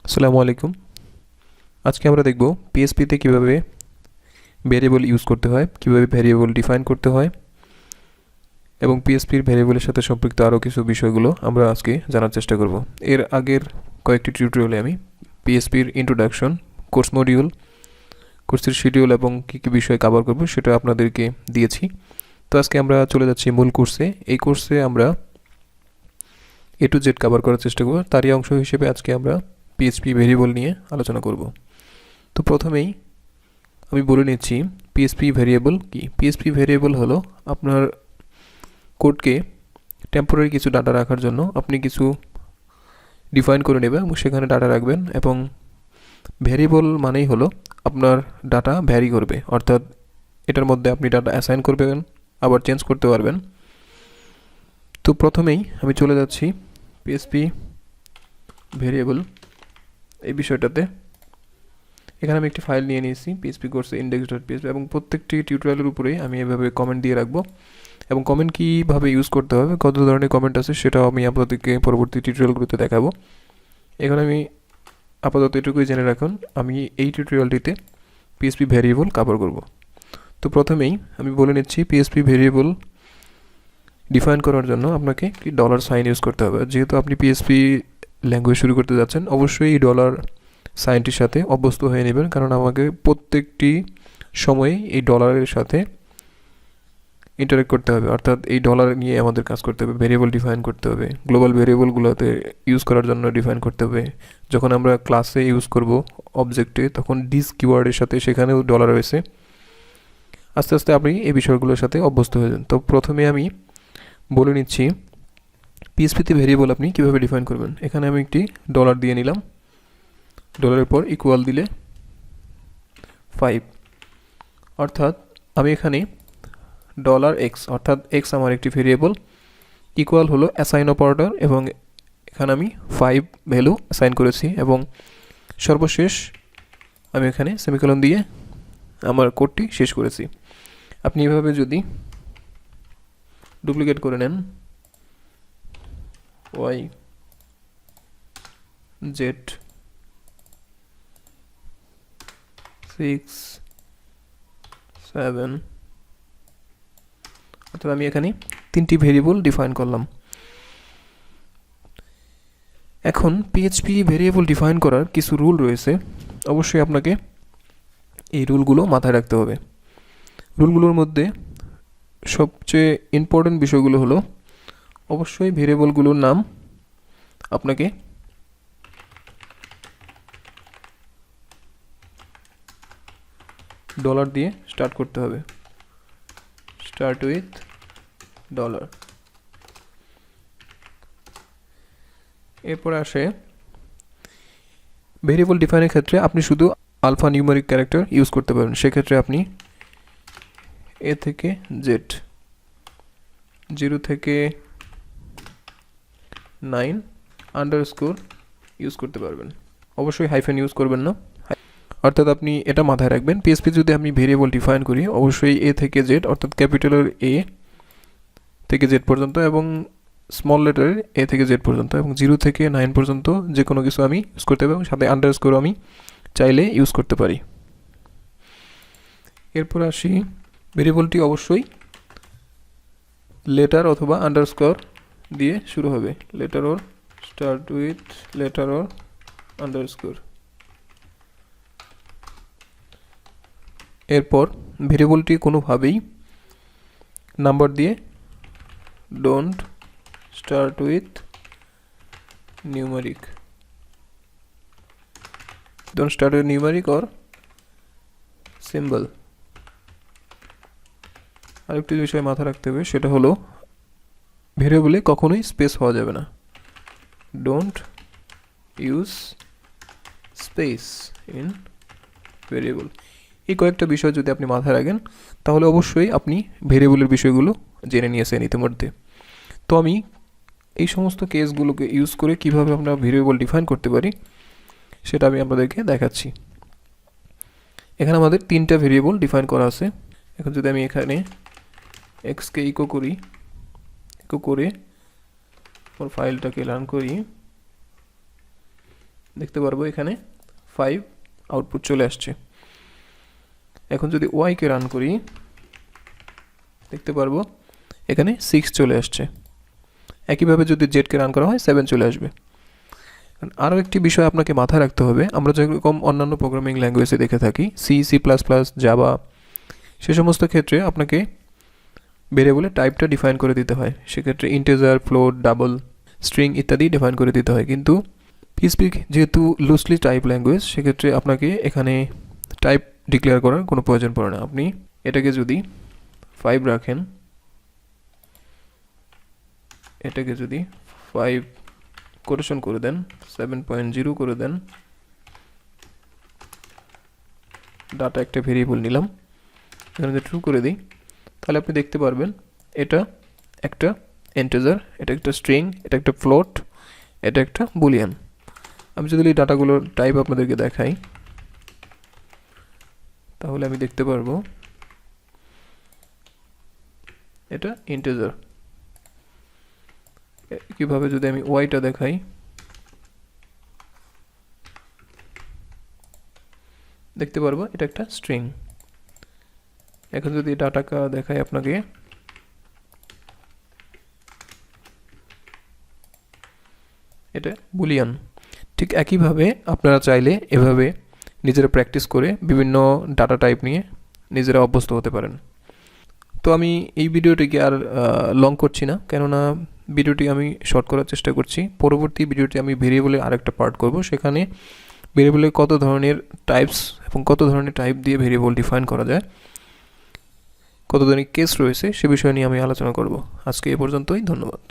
আসসালামু আলাইকুম। আজকে আমরা দেখব পিএসপিতে কিভাবে ভেরিয়েবল ইউজ করতে হয়, কিভাবে ভেরিয়েবল ডিফাইন করতে হয় এবং পিএসপির ভেরিয়েবলের সাথে সম্পৃক্ত আরও কিছু বিষয়গুলো আমরা আজকে জানার চেষ্টা করব। এর আগের কয়েকটি টিউটোরিয়ালে আমি পিএসপির ইন্ট্রোডাকশন, কোর্স মডিউল, কোর্সের শিডিউল এবং কী কী বিষয় কভার করব সেটা আপনাদেরকে দিয়েছি। তো আজকে আমরা চলে যাচ্ছি মূল কোর্সে। এই কোর্সে আমরা এ টু জেড কভার করার চেষ্টা করব। তারই অংশ হিসেবে আজকে আমরা পিএসপি ভেরিয়েবল নিয়ে আলোচনা করব। তো প্রথমেই আমি বলে নিচ্ছি পিএসপি ভেরিয়েবল কি। পিএসপি ভেরিয়েবল হলো আপনার কোডকে টেম্পোরারি কিছু ডাটা রাখার জন্য আপনি কিছু ডিফাইন করে নেবেন এবং সেখানে ডাটা রাখবেন। এবং ভেরিয়েবল মানেই হলো আপনার ডাটা ভ্যারি করবে, অর্থাৎ এটার মধ্যে আপনি ডাটা অ্যাসাইন করবেন, আবার চেঞ্জ করতে পারবেন। তো প্রথমেই আমি চলে যাচ্ছি পিএসপি ভেরিয়েবল এই বিষয়টাতে। এখানে আমি একটি ফাইল নিয়ে নিয়েছি পিএসপি কোর্সে index.php এবং প্রত্যেকটি টিউটোরিয়ালের উপরেই আমি এভাবে কমেন্ট দিয়ে রাখবো এবং কমেন্ট কীভাবে ইউজ করতে হবে, কত ধরনের কমেন্ট আছে সেটাও আমি আপনাদেরকে পরবর্তী টিউটোরিয়ালগুলোতে দেখাবো। এখানে আমি আপাতত এটুকুই জেনে রাখুন, আমি এই টিউটোরিয়ালটিতে পিএসপি ভেরিয়েবল কভার করব। তো প্রথমেই আমি বলে নিচ্ছি পিএসপি ভেরিয়েবল ডিফাইন করার জন্য আপনাকে কি ডলার সাইন ইউজ করতে হবে। যেহেতু আপনি পিএসপি ল্যাঙ্গুয়েজ শুরু করতে যাচ্ছেন, অবশ্যই এই ডলার সাইনটির সাথে অভ্যস্ত হয়ে নেবেন, কারণ আমাকে প্রত্যেকটি সময়ে এই ডলারের সাথে ইন্টারেক্ট করতে হবে, অর্থাৎ এই ডলার নিয়ে আমাদের কাজ করতে হবে, ভেরিয়েবল ডিফাইন করতে হবে, গ্লোবাল ভেরিয়েবলগুলোতে ইউজ করার জন্য ডিফাইন করতে হবে। যখন আমরা ক্লাসে ইউজ করব অবজেক্টে, তখন ডিস কিওয়ার্ডের সাথে সেখানেও ডলার রয়েছে। আস্তে আস্তে আপনি এই বিষয়গুলোর সাথে অভ্যস্ত হয়ে যান। তো প্রথমে আমি বলে নিচ্ছি পিএসপিতে ভেরিয়েবল আপনি কীভাবে ডিফাইন করবেন। এখানে আমি একটি ডলার দিয়ে নিলাম, ডলারের পর ইকুয়াল দিলে 5, অর্থাৎ আমি এখানে ডলার এক্স, অর্থাৎ এক্স আমার একটি ভেরিয়েবল, ইকুয়াল হলো অ্যাসাইন অপারেটর এবং এখানে আমি 5 ভ্যালু অ্যাসাইন করেছি এবং সর্বশেষ আমি এখানে সেমিকোলন দিয়ে আমার কোডটি শেষ করেছি। আপনি এভাবে যদি ডুপ্লিকেট করে নেন ওয়াই জেড 6 7, অর্থাৎ আমি এখানে 3টি ভেরিয়েবল ডিফাইন করলাম। এখন পিএইচপি ভেরিয়েবল ডিফাইন করার কিছু রুল রয়েছে, অবশ্যই আপনাকে এই রুলগুলো মাথায় রাখতে হবে। রুলগুলোর মধ্যে সবচেয়ে ইম্পর্টেন্ট বিষয়গুলো হলো অবশ্যই ভেরিয়েবলগুলোর নাম আপনাকে ডলার দিয়ে স্টার্ট করতে হবে, স্টার্ট উইথ ডলার। এরপরে আসে ভেরিয়েবল ডিফাইনের ক্ষেত্রে আপনি শুধু আলফা নিউমেরিক ক্যারেক্টার ইউজ করতে পারেন। সেক্ষেত্রে আপনি এ থেকে জেড, 0 থেকে 9 আন্ডারস্কোর ইউজ করতে পারবেন। অবশ্যই হাইফেন ইউজ করবেন না, অর্থাৎ আপনি এটা মাথায় রাখবেন। পিএসপি যদি আমি ভেরিয়েবল ডিফাইন করি, অবশ্যই এ থেকে জেড, অর্থাৎ ক্যাপিটালের এ থেকে জেড পর্যন্ত এবং স্মল লেটারের এ থেকে জেড পর্যন্ত এবং 0 থেকে 9 পর্যন্ত যে কোনো কিছু আমি ইউজ করতে পারি এবং সাথে আন্ডারস্কোর আমি চাইলে ইউজ করতে পারি। এরপর আসি ভেরিয়েবলটি অবশ্যই লেটার অথবা আন্ডারস্কোর দিয়ে শুরু হবে, letter or, start with letter or underscore. এরপর ভেরিয়েবলটি কোনোভাবেই নাম্বার দিয়ে don't start with numeric, don't start with numeric or symbol. আরেকটি বিষয় মাথায় রাখতে হবে, সেটা হলো ভেরিয়েবলে কখনোই স্পেস হওয়া যাবে না, don't use space in variable. এই কয়েকটা বিষয় যদি আপনি মাথায় রাখেন, তাহলে অবশ্যই আপনি ভেরিয়েবলের বিষয়গুলো জেনে নিয়েছেন ইতিমধ্যে। তো আমি এই সমস্ত কেসগুলোকে ইউজ করে কিভাবে আমরা ভেরিয়েবল ডিফাইন করতে পারি সেটা আমি আপনাদেরকে দেখাচ্ছি। এখানে আমাদের 3টা ভেরিয়েবল ডিফাইন করা আছে। এখন যদি আমি এখানে এক্সকে ইকো করি, ইকো করে ওর ফাইলটাকে রান করি, দেখতে পারবো এখানে 5 আউটপুট চলে আসছে। এখন যদি ওয়াইকে রান করি দেখতে পারবো এখানে 6 চলে আসছে। একইভাবে যদি জেডকে রান করা হয় 7 চলে আসবে। আরও একটি বিষয় আপনাকে মাথায় রাখতে হবে, আমরা যেরকম অন্যান্য প্রোগ্রামিং ল্যাঙ্গুয়েজে দেখে থাকি C, C plus plus, Java, সে সমস্ত ক্ষেত্রে আপনাকে ভেরিয়েবলের টাইপটা ডিফাইন করে দিতে হয়। সেক্ষেত্রে ইন্টিজার, ফ্লোট, ডাবল, স্ট্রিং ইত্যাদি ডিফাইন করে দিতে হয়। কিন্তু পিএইচপি যেহেতু লুজলি টাইপ ল্যাঙ্গুয়েজ, সেক্ষেত্রে আপনাকে এখানে টাইপ ডিক্লেয়ার করার কোনো প্রয়োজন পড়ে না। আপনি এটাকে যদি 5 রাখেন, এটাকে যদি 5 কোটেশন করে দেন, 7.0 করে দেন, ডাটা একটা ভেরিয়েবল নিলাম, এখানে যদি ট্রু করে দিই তাহলে আপনি দেখতে পারবেন এটা একটা ইন্টিজার, এটা একটা স্ট্রিং, এটা একটা ফ্লোট, এটা একটা বুলিয়ান। আমি যদি এই ডাটাগুলোর টাইপ আপনাদেরকে দেখাই তাহলে আমি দেখতে পারবো এটা ইন্টিজার। কিভাবে যদি আমি ওয়াইটা দেখাই দেখতে পারবো এটা একটা স্ট্রিং। এখন যদি ডাটাটা দেখাই আপনাকে, এটা বুলিয়ান। ঠিক একইভাবে আপনারা চাইলে এভাবে নিজেরা প্র্যাকটিস করে বিভিন্ন ডাটা টাইপ নিয়ে নিজেরা অভ্যস্ত হতে পারেন। তো আমি এই ভিডিওটিকে আর লং করছি না, কেননা ভিডিওটি আমি শর্ট করার চেষ্টা করছি। পরবর্তী ভিডিওটি আমি ভেরিয়েবলের আরেকটা পার্ট করব, সেখানে ভেরিয়েবলের কত ধরনের টাইপস এবং কত ধরনের টাইপ দিয়ে ভেরিয়েবল ডিফাইন করা যায়, কত ধরনের কেস রয়েছে সে বিষয় নিয়ে আমি আলোচনা করব। আজকে এ পর্যন্তই, ধন্যবাদ।